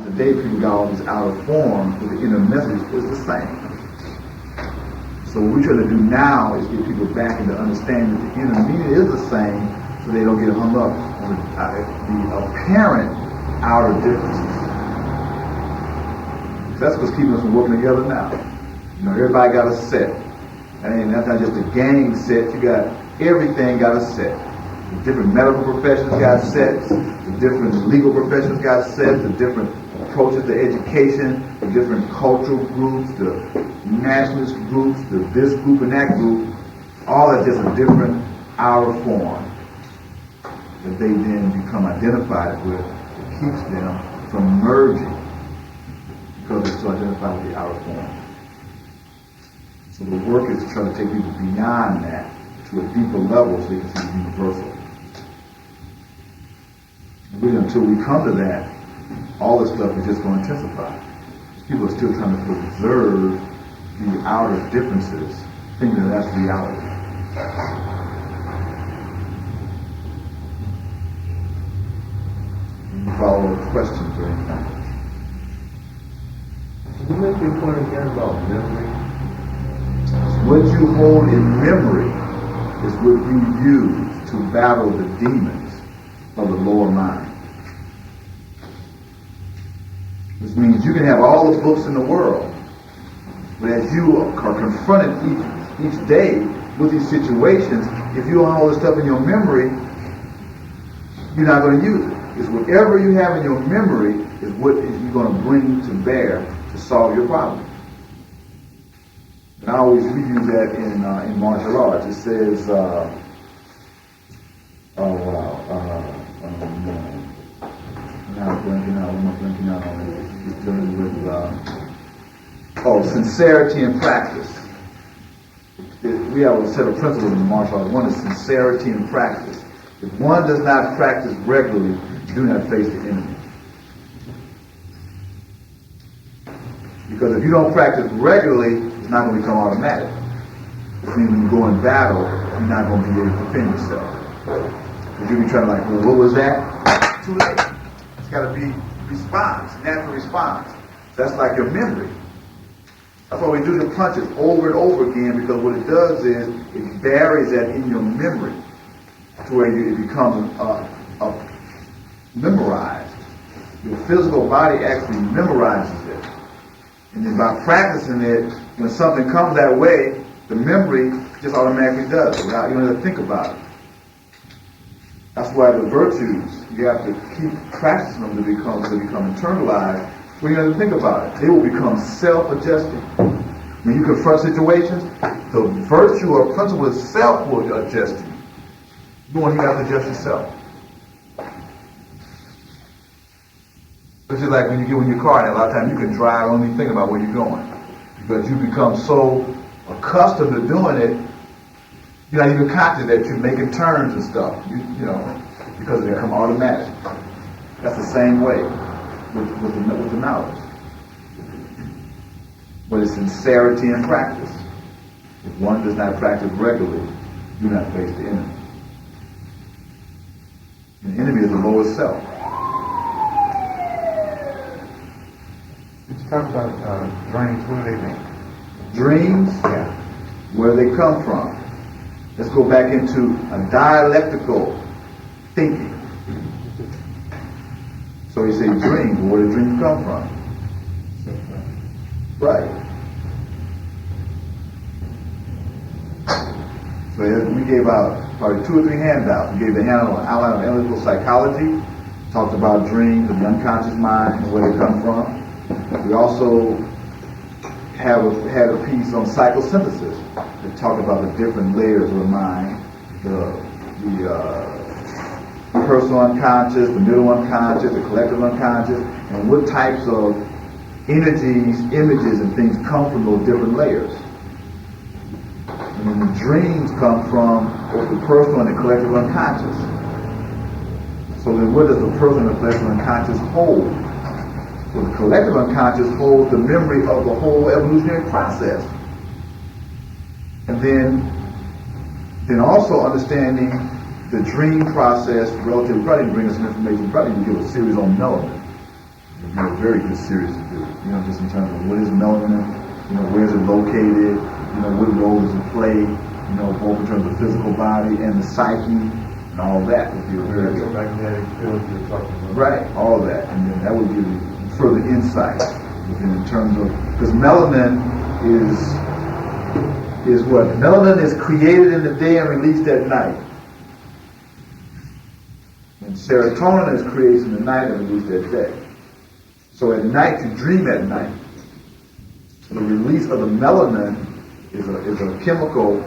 today people got all these outer forms, but the inner message is the same. So what we try to do now is get people back into understanding that the inner meaning is the same, so they don't get hung up on the apparent outer differences. That's what's keeping us from working together now. You know, everybody got a set. And that's not just a gang set, you got everything got a set. The different medical professions got sets, the different legal professions got sets, the different approaches to education, the different cultural groups, the nationalist groups, this group and that group, all are just a different outer form that they then become identified with. It keeps them from merging because they're still identified with the outer form. So the work is to try to take people beyond that to a deeper level so they can see the universal. And really, until we come to that, all this stuff is just going to intensify. People are still trying to preserve the outer differences, thinking that that's reality. Any follow-up questions or anything? Can you make your point again about memory? What you hold in memory is what you use to battle the demons of the lower mind. Which means you can have all the books in the world, but as you are confronted each day with these situations, if you don't have all this stuff in your memory, you're not going to use it. It's whatever you have in your memory is what you're going to bring to bear to solve your problem. And we use that in martial arts. It says, now I'm blanking out on it. It's dealing with, sincerity and practice. We have a set of principles in martial arts. One is sincerity and practice. If one does not practice regularly, do not face the enemy. Because if you don't practice regularly, it's not going to become automatic. Which means when you go in battle, you're not going to be able to defend yourself. Because you'll be trying to well, what was that? Too late. It's got to be response, natural response. So that's like your memory. That's why we do the punches over and over again, because what it does is it buries that in your memory to where it becomes memorized. Your physical body actually memorizes it. And then by practicing it, when something comes that way, the memory just automatically does it without you don't have to think about it. That's why the virtues, you have to keep practicing them to become internalized. When you don't have to think about it, they will become self-adjusting. When you confront situations, the virtue or principle itself will adjust you. You won't even have to adjust yourself. It's just like when you get in your car, and a lot of times you can drive, only think about where you're going. Because you become so accustomed to doing it, you're not even conscious that you're making turns and stuff, you know, because they become automatic. That's the same way with the knowledge. But it's sincerity and practice. If one does not practice regularly, do not face the enemy. And the enemy is the lower self. Let's talk about dreams. What do they mean? Dreams? Yeah. Where they come from. Let's go back into a dialectical thinking. So you say dreams. Where do dreams come from? Right. So we gave out probably 2 or 3 handouts. We gave the handout on outline of analytical psychology. Talked about dreams and the unconscious mind and where they come from. We also had a piece on psychosynthesis that talked about the different layers of the mind, the personal unconscious, the middle unconscious, the collective unconscious, and what types of energies, images, and things come from those different layers. And then the dreams come from both the personal and the collective unconscious. So then what does the personal and the collective unconscious hold? So the collective unconscious holds the memory of the whole evolutionary process. And then also understanding the dream process relative, probably bring us some information, probably give a series on melanin. It'd be a very good series to do. Just in terms of what is melanin, where is it located, what role does it play, both in terms of the physical body and the psyche and all that would be a very good. Magnetic field you're talking about. Right, all that. And then that would give you further insight in terms of, because melanin is what? Melanin is created in the day and released at night. And serotonin is created in the night and released at day. So at night, you dream at night. So the release of the melanin is a chemical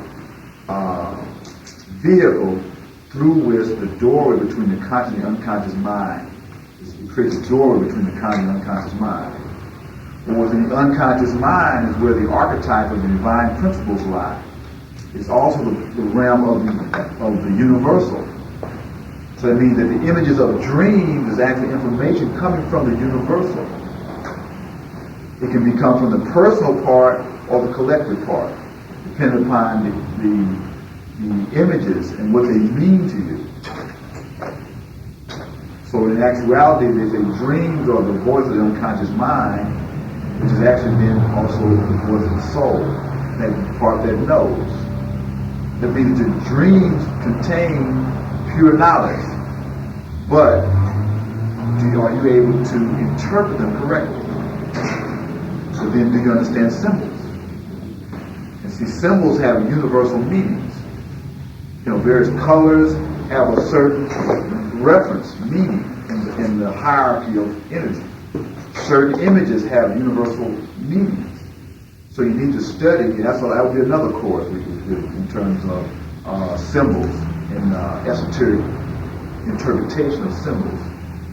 vehicle through which the doorway between the conscious and the unconscious mind. It creates a doorway between the conscious and unconscious mind. And within the unconscious mind is where the archetype of the divine principles lie. It's also the realm of the universal. So that means that the images of dreams is actually information coming from the universal. It can become from the personal part or the collective part, depending upon the images and what they mean to you. So in actuality, they say dreams are the voice of the unconscious mind, which is actually then also the voice of the soul, that part that knows. That means that dreams contain pure knowledge, but are you able to interpret them correctly? So then do you understand symbols? And see, symbols have universal meanings. Various colors have a certain reference, meaning in the hierarchy of energy. Certain images have universal meanings. So you need to study, and that would be another course we could do in terms of symbols and esoteric interpretation of symbols.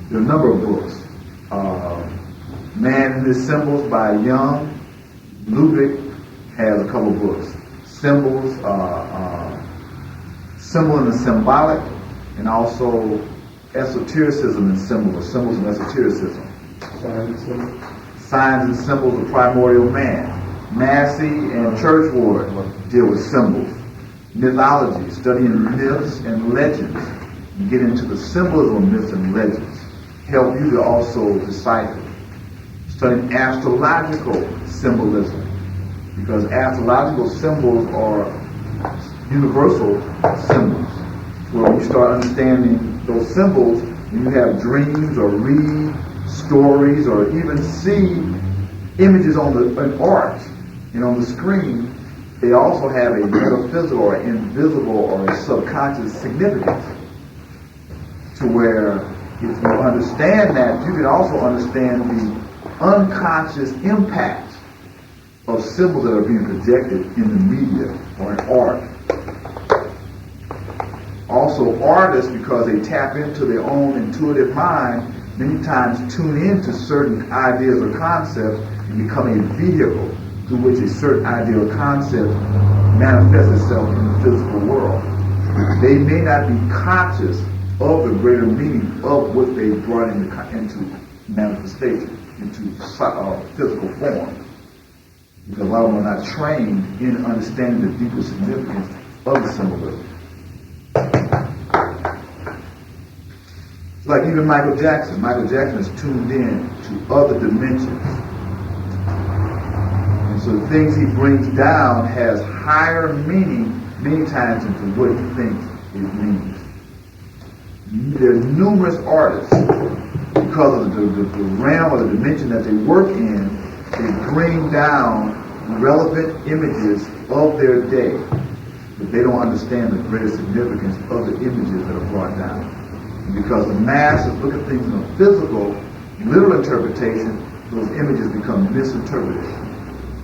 There are a number of books. Man and His Symbols by Young. Ludwig has a couple of books. Symbols, Symbol and the Symbolic, and also Esotericism and Symbols, or Symbols and Esotericism. Signs and Symbols of Primordial Man. Massey and Churchward deal with symbols. Mythology, studying myths and legends. You get into the symbolism of myths and legends. Help you to also decipher. Studying astrological symbolism, because astrological symbols are universal symbols. Where you start understanding those symbols, when you have dreams or read stories or even see images on an art and on the screen, they also have a metaphysical or invisible or subconscious significance. To where if you understand that, you can also understand the unconscious impact of symbols that are being projected in the media or in art. Also, artists, because they tap into their own intuitive mind, many times tune into certain ideas or concepts and become a vehicle through which a certain idea or concept manifests itself in the physical world. They may not be conscious of the greater meaning of what they brought into manifestation, into physical form. Because a lot of them are not trained in understanding the deeper significance of the symbolism. Like even Michael Jackson. Michael Jackson is tuned in to other dimensions. And so the things he brings down has higher meaning many times into what he thinks it means. There are numerous artists, because of the realm or the dimension that they work in, they bring down relevant images of their day, but they don't understand the greater significance of the images that are brought down. And because the masses look at things in a physical, literal interpretation, those images become misinterpreted.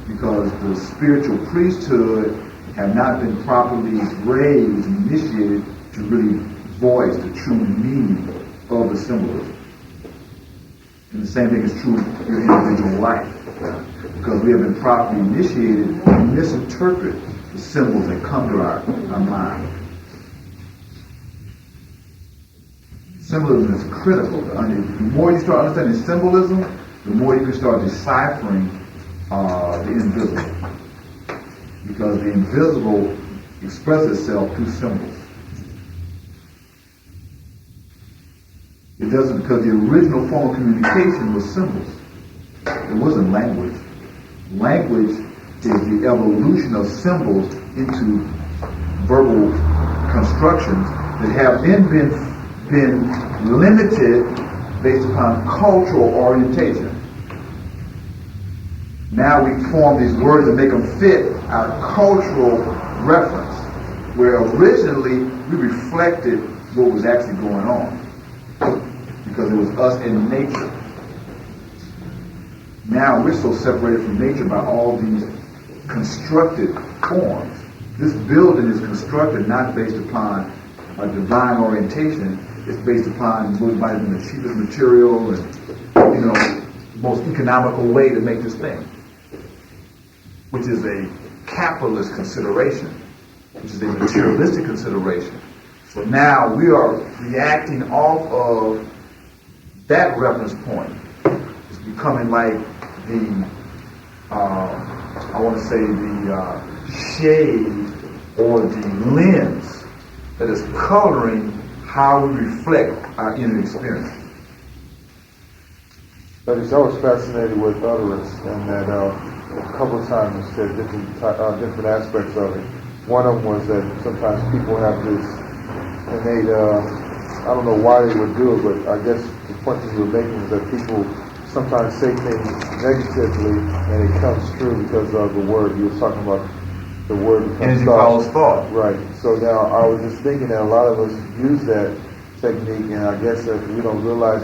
Because the spiritual priesthood have not been properly raised and initiated to really voice the true meaning of the symbolism. And the same thing is true in your individual life. Because we have been properly initiated to misinterpret the symbols that come to our mind. Symbolism is critical. The more you start understanding symbolism, the more you can start deciphering the invisible. Because the invisible expresses itself through symbols. It doesn't, because the original form of communication was symbols. It wasn't language. Language is the evolution of symbols into verbal constructions that have then been limited based upon cultural orientation. Now we form these words and make them fit our cultural reference, where originally we reflected what was actually going on, because it was us in nature. Now we're so separated from nature by all these constructed forms. This building is constructed not based upon a divine orientation. It's based upon what might have been the cheapest material and, most economical way to make this thing, which is a capitalist consideration, which is a materialistic consideration. So now we are reacting off of that reference point. It's becoming like the, shade or the lens that is coloring how we reflect our inner experience. But I was fascinated with utterance, and that a couple of times you said different aspects of it. One of them was that sometimes people have this innate, I don't know why they would do it, but I guess the point that you were making is that people sometimes say things negatively, and it comes true because of the word. You were talking about the word becomes energy follows thought. Right. So now I was just thinking that a lot of us use that technique, and I guess that we don't realize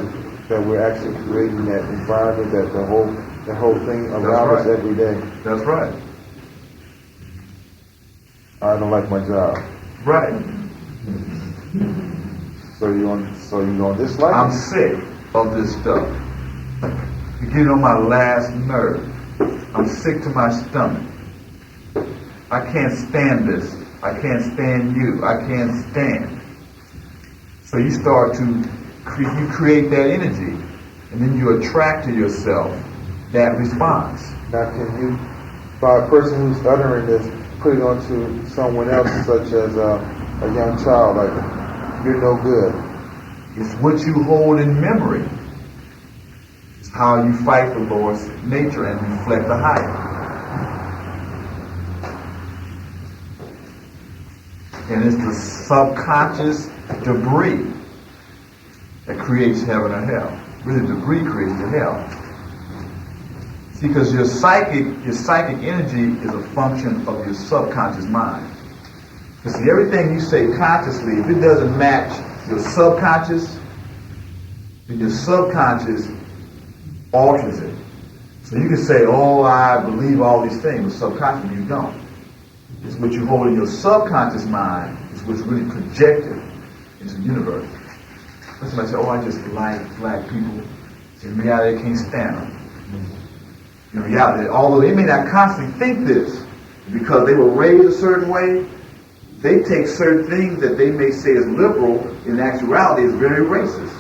that we're actually creating that environment, that the whole thing around us every day. That's right. I don't like my job. Right. So you don't dislike I'm it? sick of this stuff. You're getting on my last nerve. I'm sick to my stomach. I can't stand this. I can't stand you. I can't stand. So you start to create that energy, and then you attract to yourself that response. Now can you, by a person who's uttering this, put it onto someone else, such as a young child, like, you're no good? It's what you hold in memory. It's how you fight the Lord's nature and reflect the higher. And it's the subconscious debris that creates heaven or hell. Really, debris creates the hell. See, because your psychic energy is a function of your subconscious mind. Because see, everything you say consciously, if it doesn't match your subconscious, then your subconscious alters it. So you can say, oh, I believe all these things, but subconsciously you don't. It's what you hold in your subconscious mind is what's really projected into the universe. Somebody say, oh, I just like black people. In reality, I can't stand them. In reality, although they may not constantly think this, because they were raised a certain way, they take certain things that they may say is liberal, in actuality is very racist.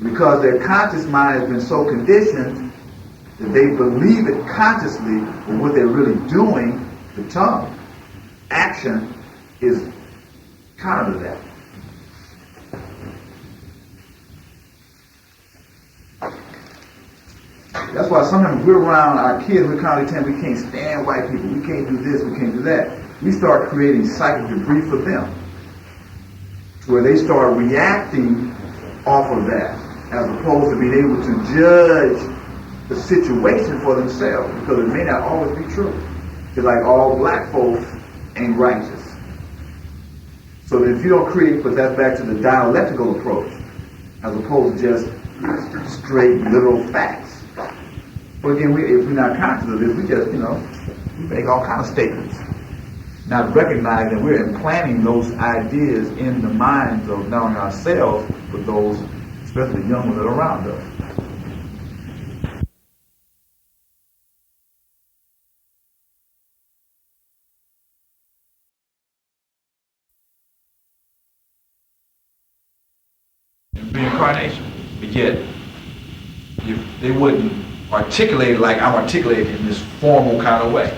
Because their conscious mind has been so conditioned that they believe it consciously, but what they're really doing, the tongue, action, is counter to that. That's why sometimes we're around our kids, we're kind of telling we can't stand white people, we can't do this, we can't do that. We start creating psychic debris for them, to where they start reacting off of that, as opposed to being able to judge the situation for themselves, because it may not always be true. It's like all black folks ain't righteous. So that if you don't create, but that's back to the dialectical approach, as opposed to just straight literal facts. But again, if we're not conscious of this, we just, we make all kinds of statements, not recognizing that we're implanting those ideas in the minds of not only ourselves, but those, especially the young ones that are around us. Reincarnation, but yet they wouldn't articulate it like I'm articulating in this formal kind of way,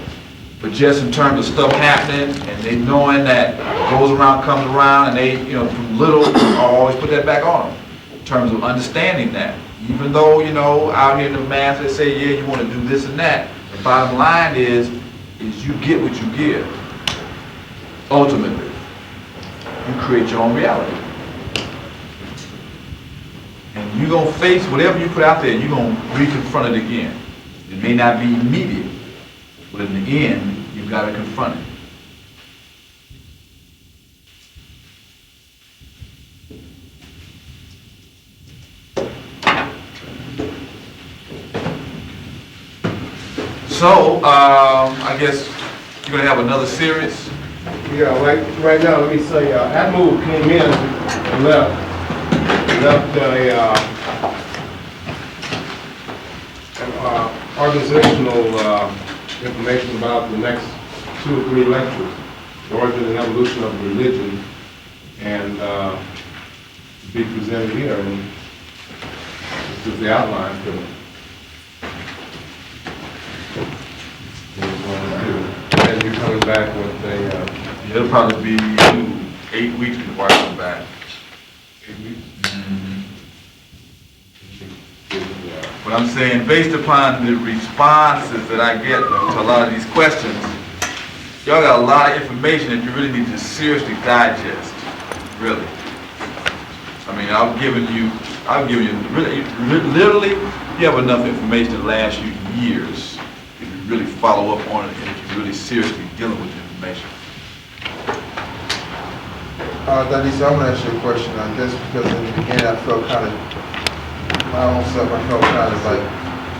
but just in terms of stuff happening and they knowing that goes around comes around, and they from little I always put that back on them. in terms of understanding that. Even though, you know, out here in the mass they say, yeah, you want to do this and that, the bottom line is you get what you give. Ultimately, you create your own reality. And you're going to face whatever you put out there, you're going to reconfront it again. It may not be immediate, but in the end, you've got to confront it. So, I guess you're going to have another series? Yeah, right now, let me say, Admiral came in and left organizational information about the next 2 or 3 lectures, the origin and evolution of religion, and to be presented here, and this is the outline for it. And you're coming back with a... It'll probably be 8 weeks before I come back. 8 weeks? But I'm saying, based upon the responses that I get to a lot of these questions, y'all got a lot of information that you really need to seriously digest. Really. I mean, I've given you really, literally, you have enough information to last you years if you really follow up on it and if you're really seriously dealing with the information. Dadisi, I'm going to ask you a question. I guess because in the beginning I felt kind of, my own self, I felt kind of like,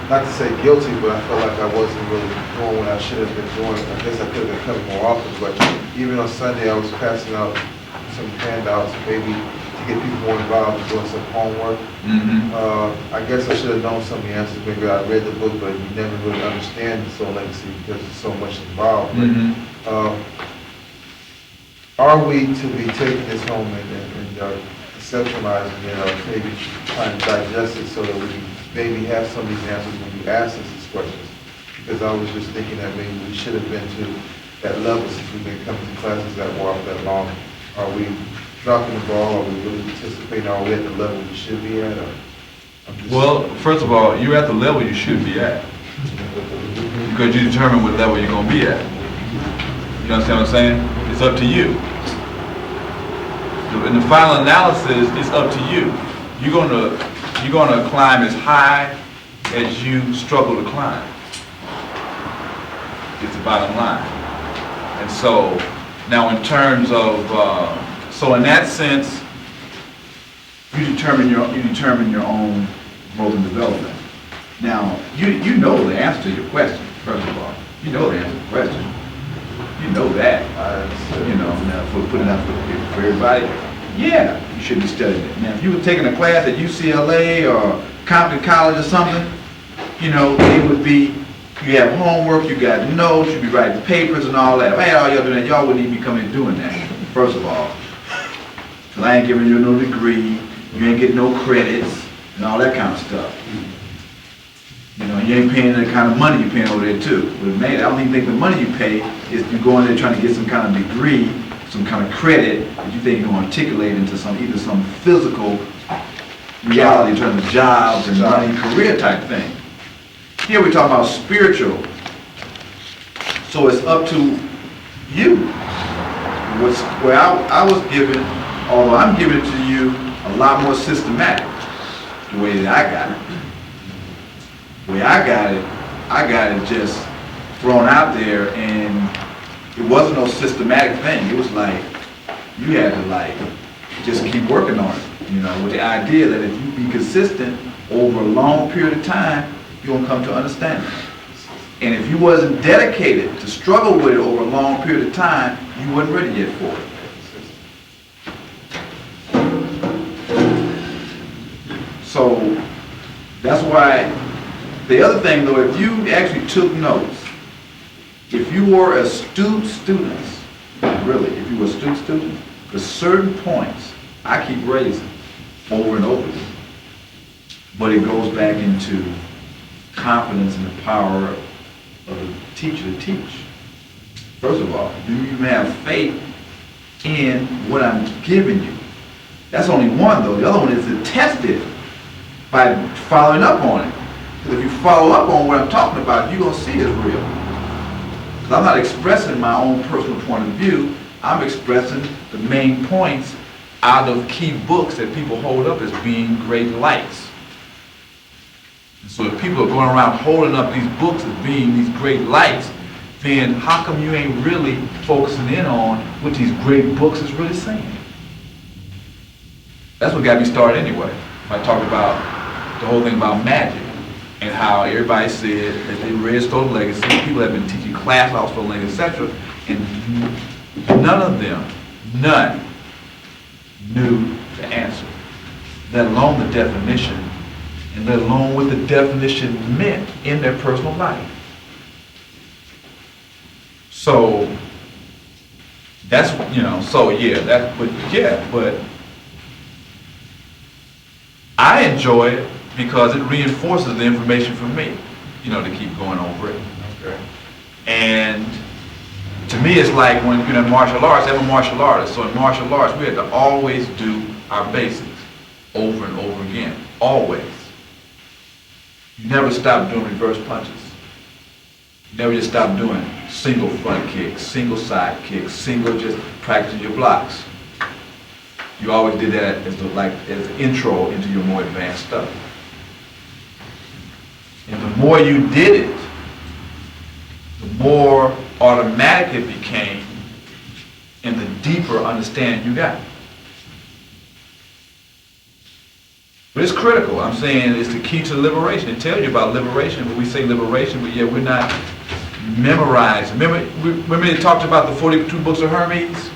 not to say guilty, but I felt like I wasn't really doing what I should have been doing. I guess I could have been coming more often, but even on Sunday I was passing out some handouts, maybe to get people more involved in doing some homework. I guess I should have known some of the answers. Maybe I read the book, but you never really understand the soul legacy because there's so much involved. Are we to be taking this home and conceptualizing it, or maybe trying to digest it so that we can maybe have some of these answers when you ask us these questions? Because I was just thinking that maybe we should have been to that level since we've been coming to classes that were off that long. Are we dropping the ball? Are we really participating? Are we at the level we should be at? Well, first of all, you're at the level you should be at because you determine what level you're going to be at. You understand what I'm saying? It's up to you. In the final analysis, it's up to you. You're gonna climb as high as you struggle to climb. It's the bottom line. And so now, in terms of so in that sense, you determine your own growth and development. Now, you know the answer to your question. First of all, you know the answer to the question. You know that. You know, now for putting out for everybody, yeah, you should be studying it. Now, if you were taking a class at UCLA or Compton College or something, you know, it would be, you have homework, you got notes, you'd be writing papers and all that. If I had all y'all doing that, y'all wouldn't even be coming and doing that, first of all. Because I ain't giving you no degree, you ain't getting no credits, and all that kind of stuff. You know, you ain't paying the kind of money you're paying over there too. But man, I don't even think the money you pay is you go in there trying to get some kind of degree, some kind of credit that you think you can articulate into either some physical reality in terms of jobs and money, career type thing. Here we're talking about spiritual. So it's up to you. Where I was given, although I'm giving it to you a lot more systematic, the way that I got it. The way I got it just thrown out there, and it wasn't no systematic thing. It was like, you had to just keep working on it, you know, with the idea that if you be consistent over a long period of time, you're gonna come to understand it. And if you wasn't dedicated to struggle with it over a long period of time, you wasn't ready yet for it. So that's why. The other thing, though, if you actually took notes, if you were astute students, really, if you were astute students, there's certain points I keep raising over and over again, but it goes back into confidence in the power of the teacher to teach. First of all, do you have faith in what I'm giving you? That's only one though. The other one is to test it by following up on it. Because if you follow up on what I'm talking about, you're going to see it's real. Because I'm not expressing my own personal point of view. I'm expressing the main points out of key books that people hold up as being great lights. And so if people are going around holding up these books as being these great lights, then how come you ain't really focusing in on what these great books is really saying? That's what got me started anyway. I talked about the whole thing about magic and how everybody said that they read Stolen Legacy, people have been teaching class about Stolen Legacy, etc., and none of them, none, knew the answer, let alone the definition, and let alone what the definition meant in their personal life. So that's, so yeah, but I enjoy it because it reinforces the information for me, to keep going over it. Okay. And to me, it's like when in martial arts, I'm a martial artist, so in martial arts, we have to always do our basics over and over again, always. You never stop doing reverse punches. You never just stop doing single front kicks, single side kicks, single just practicing your blocks. You always did that as the intro into your more advanced stuff. And the more you did it, the more automatic it became, and the deeper understanding you got. But it's critical. I'm saying it's the key to liberation. It tells you about liberation, but we say liberation, but yet we're not memorized. Remember they talked about the 42 books of Hermes?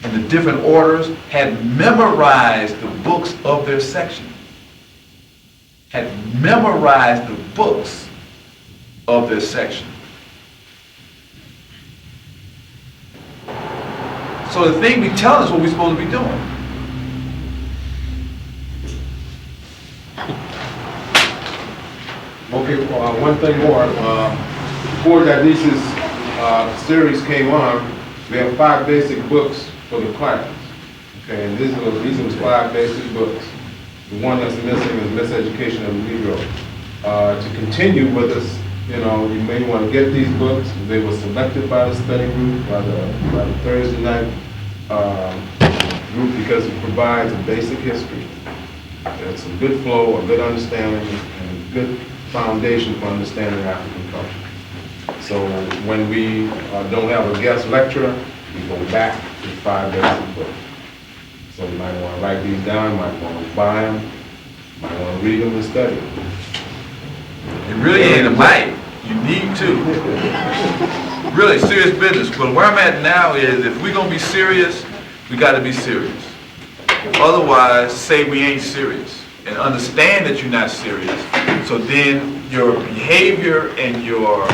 And the different orders had memorized the books of their section. Had memorized the books of their section. So the thing be telling us what we're supposed to be doing. Okay, one thing more. Before Dadisi's series came on, we have 5 basic books for the class. Okay, and these are 5 basic books. The one that's missing is Miseducation of the Negro. To continue with us, you may want to get these books. They were selected by the study group, by the Thursday night group, because it provides a basic history. It's a good flow, a good understanding, and a good foundation for understanding African culture. So when we don't have a guest lecturer, we go back to 5 basic books. So you might want to write these down, you might want to buy them, you might want to read them and study them. It really ain't a might. You need to. Really, serious business. But where I'm at now is if we're going to be serious, we got to be serious. Otherwise, say we ain't serious and understand that you're not serious. So then your behavior and your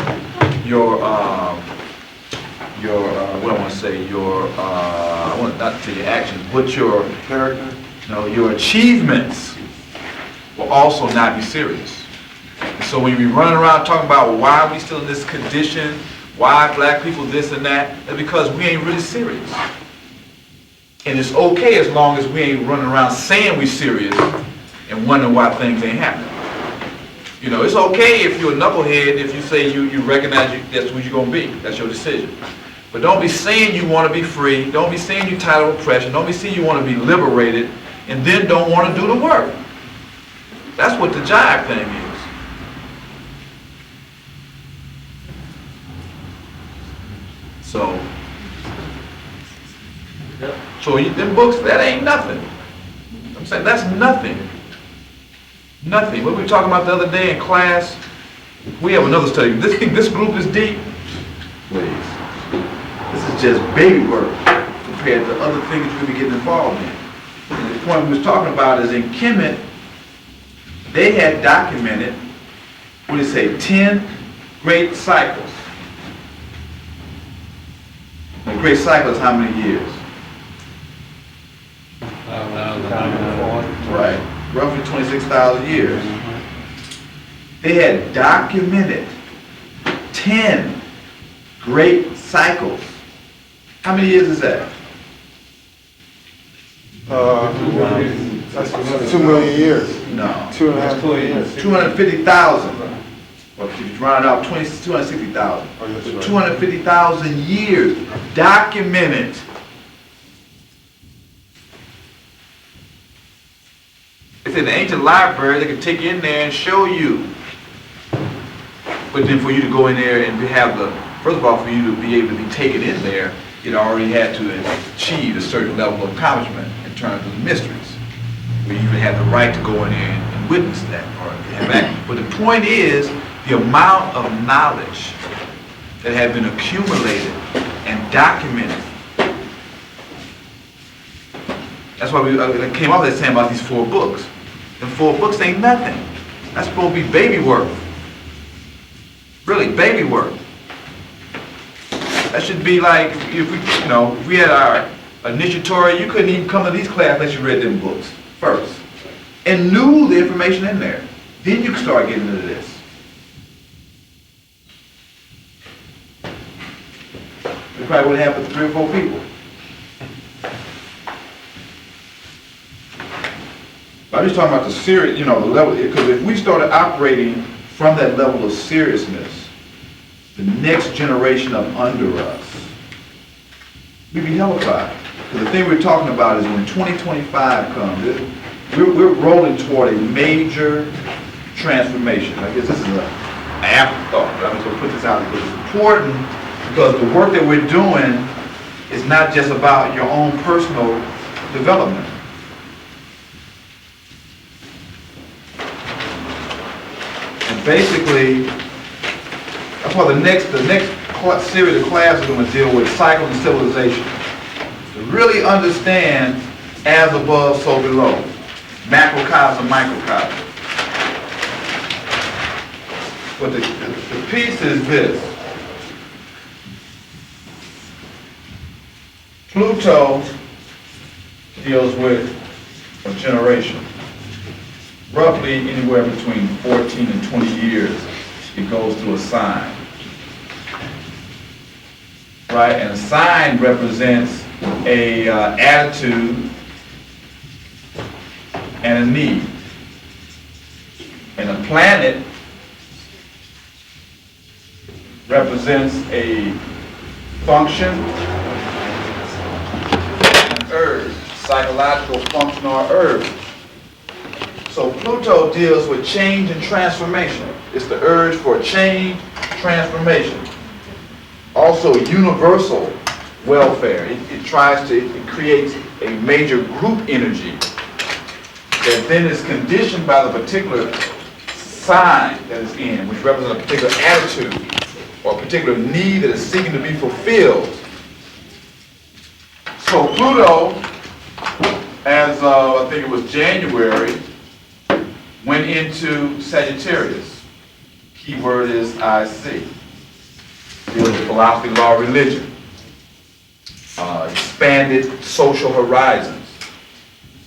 what I want to say, I want not to say your actions, but your character, your achievements will also not be serious. And so when we run around talking about why we still in this condition, why black people this and that, it's because we ain't really serious. And it's okay as long as we ain't running around saying we serious and wondering why things ain't happening. It's okay if you're a knucklehead if you say you recognize that's who you're going to be. That's your decision. But don't be saying you want to be free. Don't be saying you're tired of oppression. Don't be saying you want to be liberated and then don't want to do the work. That's what the jive thing is. So them books, that ain't nothing. I'm saying that's nothing. Nothing. What we were talking about the other day in class, we have another study. This group is deep. Please. This is just baby work compared to other things you'll be getting involved in. And the point we was talking about is in Kemet, they had documented, 10 great cycles. A great cycle is how many years? Right, roughly 26,000 years. They had documented 10 great cycles. How many years is that? That's 2 million years. No. 2.5 million years. 250,000. Well, if you round it out, 260,000. Oh, that's right. 250,000 years documented. It's in the ancient library. They can take you in there and show you. But then for you to go in there and have first of all, for you to be able to be taken in there, it already had to achieve a certain level of accomplishment in terms of the mysteries. Where you even had the right to go in there and witness that. But the point is, the amount of knowledge that had been accumulated and documented. That's why we came up with that saying about these 4 books. The 4 books ain't nothing. That's supposed to be baby work. Really, baby work. That should be like if we had our initiatory, you couldn't even come to these classes unless you read them books first and knew the information in there. Then you can start getting into this. We probably would have 3 or 4 people. I'm just talking about the serious, the level, because if we started operating from that level of seriousness, the next generation up under us, we'd be hellified. Because the thing we're talking about is when 2025 comes, we're rolling toward a major transformation. I guess this is an afterthought, but I'm just going to put this out because it's important, because the work that we're doing is not just about your own personal development. And basically, that's why the next series of classes are going to deal with cycles and civilization. To really understand as above, so below. Macrocosm, microcosm. But the piece is this. Pluto deals with a generation. Roughly anywhere between 14 and 20 years, it goes through a sign. Right? And a sign represents a attitude and a need. And a planet represents a function, an urge, psychological function or urge. So Pluto deals with change and transformation. It's the urge for change, transformation. Also universal welfare. It creates a major group energy that then is conditioned by the particular sign that is in, which represents a particular attitude or a particular need that is seeking to be fulfilled. So Pluto, as I think it was January, went into Sagittarius. Keyword is IC. Deals with philosophy, law, religion. Expanded social horizons.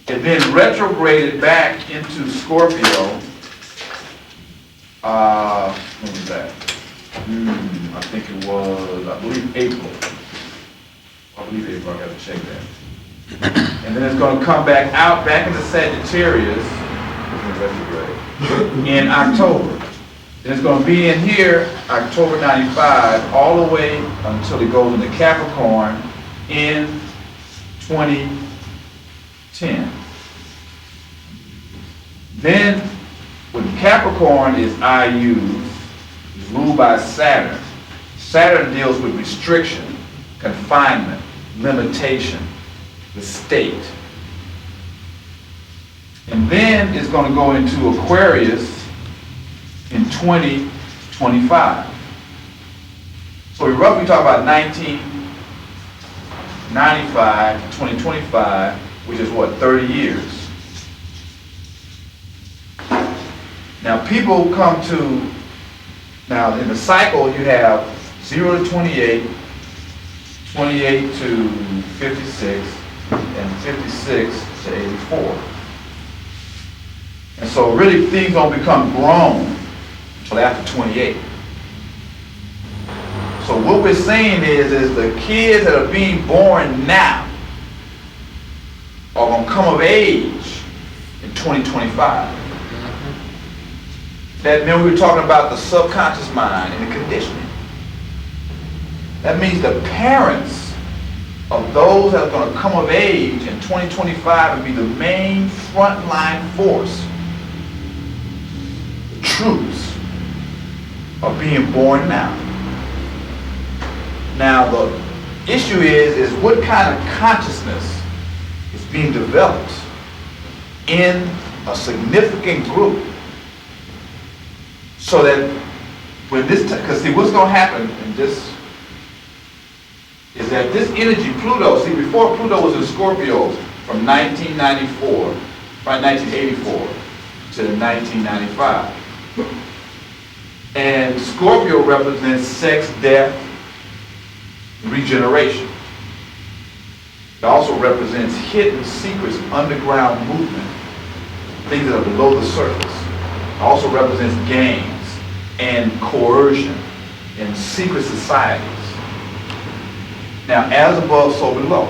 It then retrograded back into Scorpio. When was that? I think it was, I believe April. I got to check that. And then it's going to come back out, back into Sagittarius in October. And it's going to be in here, October 95, all the way until it goes into Capricorn in 2010. Then, with Capricorn is IU, is ruled by Saturn. Saturn deals with restriction, confinement, limitation, the state. And then it's going to go into Aquarius in 2025. So we roughly talk about 1995 to 2025, which is what, 30 years. Now people come to, now in the cycle you have 0 to 28, 28 to 56, and 56 to 84. And so really things don't become grown until after 28. So what we're saying is the kids that are being born now are going to come of age in 2025. That means we were talking about the subconscious mind and the conditioning. That means the parents of those that are going to come of age in 2025 and be the main frontline force. The troops are being born now. Now the issue is what kind of consciousness is being developed in a significant group, so that when this, because see what's going to happen in this is that this energy, Pluto, see before Pluto was in Scorpio from 1994, right, 1984 to 1995. And Scorpio represents sex, death, regeneration. It also represents hidden secrets, underground movement, things that are below the surface. It also represents gangs and coercion and secret societies. Now, as above, so below.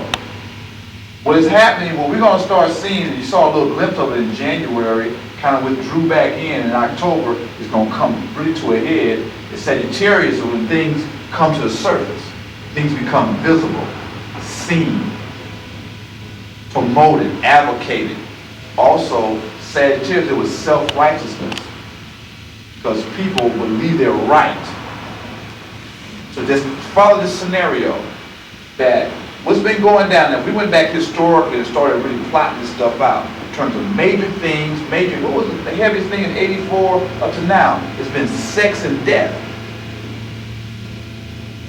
What is happening, what we're going to start seeing, and you saw a little glimpse of it in January, kind of withdrew back in October, is going to come really to a head. It's Sagittarius, so when things come to the surface, things become visible, seen, promoted, advocated. Also, Sagittarius, there was self-righteousness, because people believe they're right. So just follow this scenario, that what's been going down there, we went back historically and started really plotting this stuff out in terms of major things, what was it, the heaviest thing in 84 up to now? It's been sex and death.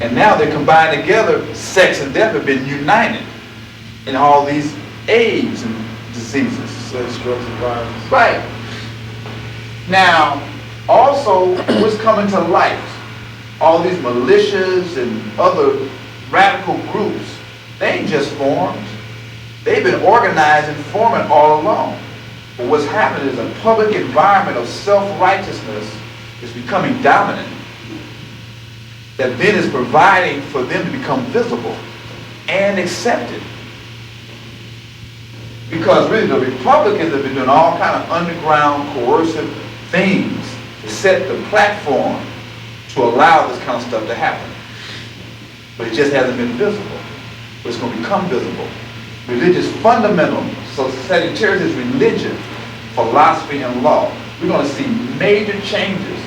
And now they're combined together, sex and death have been united in all these AIDS and diseases. Sex, drugs, and violence. Right. Now, also, what's coming to light? All these militias and other radical groups, they ain't just formed. They've been organized and forming all along. But what's happening is a public environment of self-righteousness is becoming dominant. That then is providing for them to become visible and accepted. Because really the Republicans have been doing all kind of underground coercive things to set the platform to allow this kind of stuff to happen. But it just hasn't been visible. But it's going to become visible. Religious fundamentals. So Sagittarius is religion, philosophy, and law. We're going to see major changes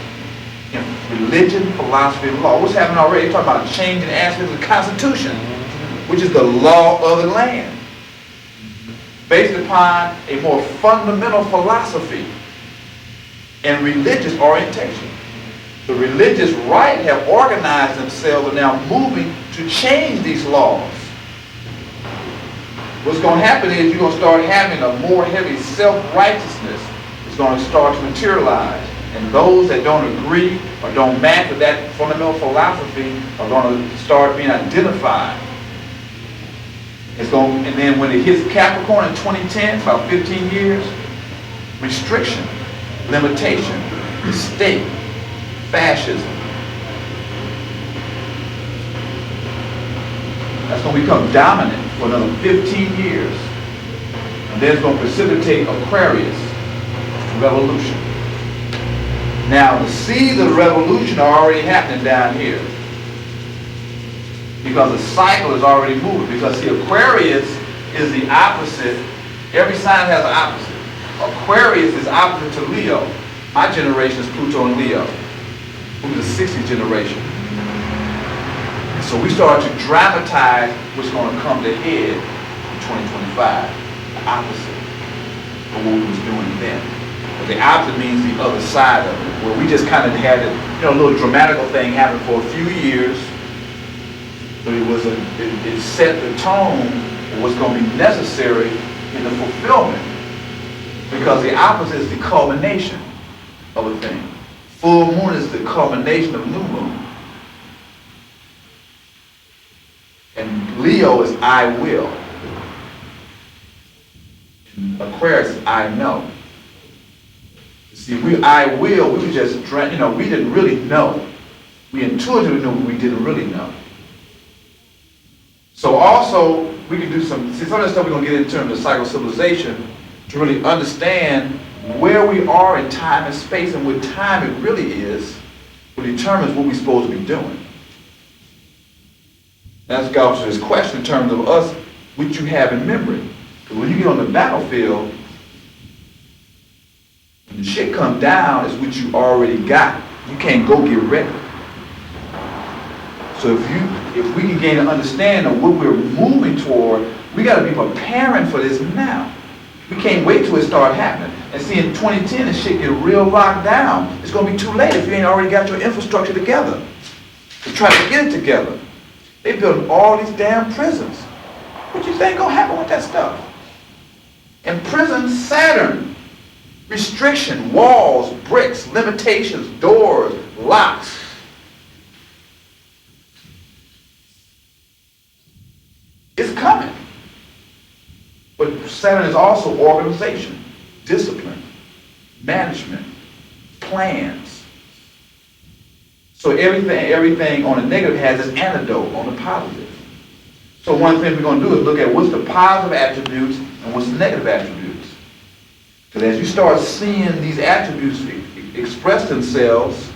in religion, philosophy, and law. What's happening already? We're talking about changing aspects of the Constitution, which is the law of the land, based upon a more fundamental philosophy and religious orientation. The religious right have organized themselves and now moving to change these laws. What's going to happen is you're going to start having a more heavy self-righteousness is going to start to materialize. And those that don't agree or don't match with that fundamental philosophy are going to start being identified. And then when it hits Capricorn in 2010, about 15 years, restriction, limitation, the state, fascism. That's going to become dominant for another 15 years. And then it's going to precipitate Aquarius revolution. Now, the seeds of the revolution are already happening down here. Because the cycle is already moving. Because, see, Aquarius is the opposite. Every sign has an opposite. Aquarius is opposite to Leo. My generation is Pluto and Leo. Who's the 60th generation. And so we start to dramatize what's going to come to head in 2025. The opposite of what we was doing then. But the opposite means the other side of it, where we just kind of had a little dramatical thing happen for a few years. But it set the tone of what's going to be necessary in the fulfillment. Because the opposite is the culmination of a thing. Full moon is the culmination of new moon. And Leo is I will. And Aquarius is I know. See, I will, we were just, we didn't really know. We intuitively knew, but we didn't really know. So also, we can do some of that stuff we're going to get in terms of psycho-civilization to really understand where we are in time and space, and what time it really is, what determines what we're supposed to be doing. That's got to this question in terms of us, what you have in memory. Because when you get on the battlefield, when the shit comes down, is what you already got. You can't go get ready. So if we can gain an understanding of what we're moving toward, we got to be preparing for this now. We can't wait till it start happening. And see, in 2010, this shit get real locked down. It's going to be too late if you ain't already got your infrastructure together to try to get it together. They built all these damn prisons. What you think going to happen with that stuff? And prisons, Saturn, restriction, walls, bricks, limitations, doors, locks. It's coming. But Saturn is also organization, discipline, management, plans. So everything on the negative has its antidote on the positive. So one thing we're going to do is look at what's the positive attributes and what's the negative attributes. Because as you start seeing these attributes express themselves,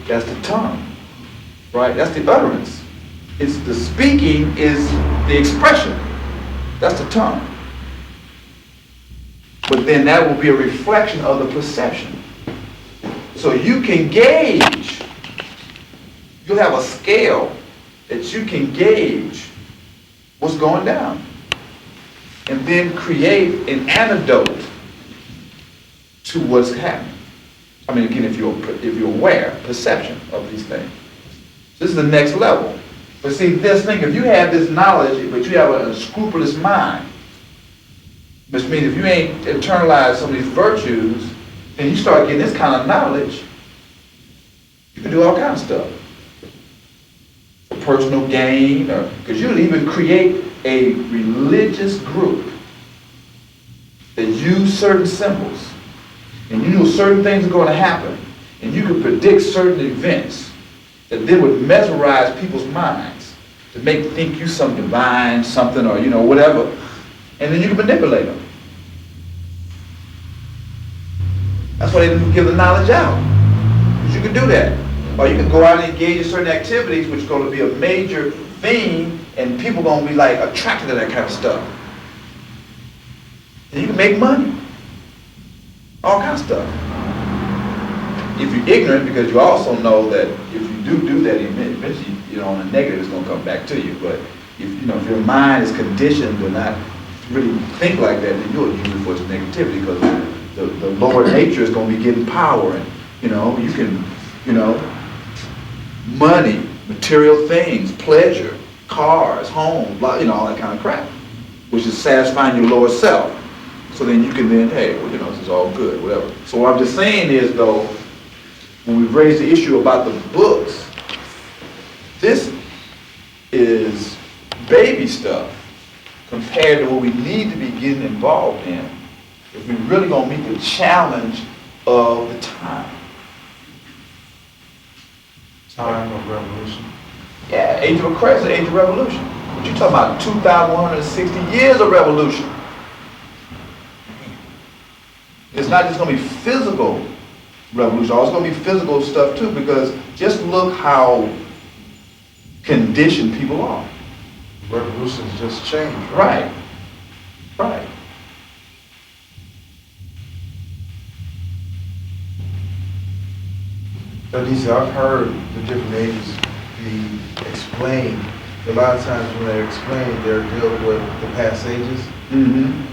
that's the tongue, right? That's the utterance. It's the speaking is the expression. That's the tongue. But then that will be a reflection of the perception. So you can gauge, you'll have a scale that you can gauge what's going down. And then create an antidote to what's happening. I mean, again, if you're aware, perception of these things. This is the next level. But see, this thing, if you have this knowledge, but you have a unscrupulous mind, which means if you ain't internalized some of these virtues, and you start getting this kind of knowledge, you can do all kinds of stuff. For personal gain, or because you'll even create a religious group that use certain symbols, and you know certain things are going to happen, and you can predict certain events that then would mesmerize people's minds to make think you some divine something, or whatever, and then you can manipulate them. That's why they didn't give the knowledge out, because you can do that. Or you can go out and engage in certain activities which is going to be a major theme, and people are going to be like attracted to that kind of stuff. And you can make money. All kinds of stuff. If you're ignorant, because you also know that if you do that, eventually, on the negative, it's going to come back to you. But if your mind is conditioned to not really think like that, then you'll use it for its negativity, because the lower nature is going to be getting power, and you can, money, material things, pleasure, cars, homes, all that kind of crap, which is satisfying your lower self. So then you can hey, this is all good, whatever. So what I'm just saying is, though, when we've raised the issue about the books, this is baby stuff compared to what we need to be getting involved in if we're really going to meet the challenge of the time. Time of revolution. Yeah, age of Aquarius, age of revolution. But you're talking about 2,160 years of revolution. It's not just going to be physical revolution, it's going to be physical stuff too, because just look how conditioned people are. Revolutions just change, right? Right. Dadisi, I've heard the different ages be explained. A lot of times when they're explained, they're dealing with the past ages. Mm-hmm.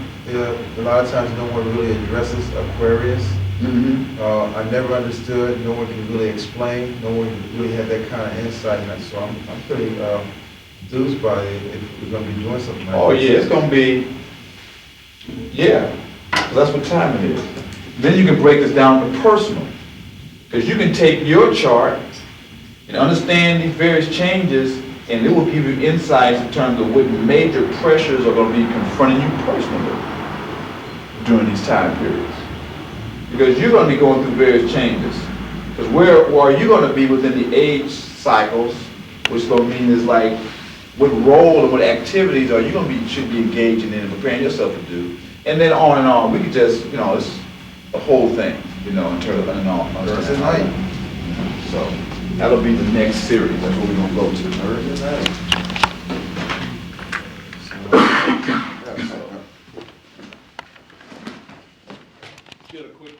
A lot of times no one really addresses Aquarius. Mm-hmm. I never understood, no one can really explain, no one really had that kind of insight, and so I'm pretty enthused by it if we're going to be doing something like that. Oh yeah, it's going to be, yeah, that's what time it is. Then you can break this down to personal, because you can take your chart and understand these various changes, and it will give you insights in terms of what major pressures are going to be confronting you personally during these time periods. Because you're going to be going through various changes. Because where are you going to be within the age cycles, which is going to mean is like what role or what activities are you going to be, should be engaging in and preparing yourself to do. And then on and on. We could just, it's the whole thing, in terms of Thursday night. So that'll be the next series. That's what we're going to go to. Thursday night. Get a quick